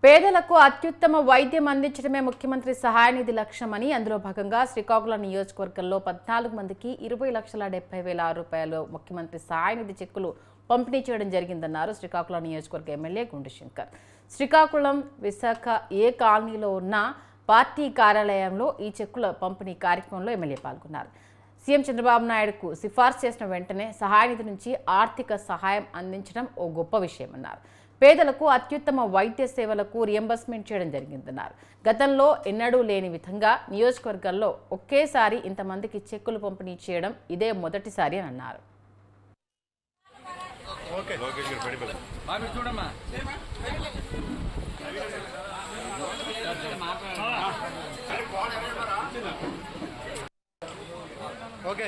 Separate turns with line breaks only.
పేదలకు అత్యుత్తమ వైద్యం అందించడమే ముఖ్యమంత్రి సహాయ నిధి లక్ష్యమని అందులో భాగంగా శ్రీకాకుళం నియోజకవర్గంలో 14 మందికి 20,70,000 రూపాయలు ముఖ్యమంత్రి సహాయ నిధి చెక్కులు పంపిణీ చేయడం జరిగిందన్నారు శ్రీకాకుళం నియోజకవర్గ ఎమ్మెల్యే గుండుశంకర్. శ్రీకాకుళం విశాఖ ఏ కాలనీలో ఉన్న పార్టీ కార్యాలయంలో ఈ చెక్కుల పంపిణీ కార్యక్రమంలో ఎమ్మెల్యే పాల్గొన్నారు. సీఎం చంద్రబాబు నాయుడుకు సిఫార్సు చేసిన వెంటనే సహాయ నిధి నుంచి ఆర్థిక సహాయం అందించడం ఓ గొప్ప విషయమన్నారు. పేదలకు అత్యుత్తమ వైద్య సేవలకు రియంబర్స్మెంట్ చేయడం జరిగిందన్నారు. గతంలో ఎన్నడూ లేని విధంగా నియోజకవర్గాల్లో ఒకేసారి ఇంతమందికి చెక్కులు పంపిణీ చేయడం ఇదే మొదటిసారి అని అన్నారు.
ఓకే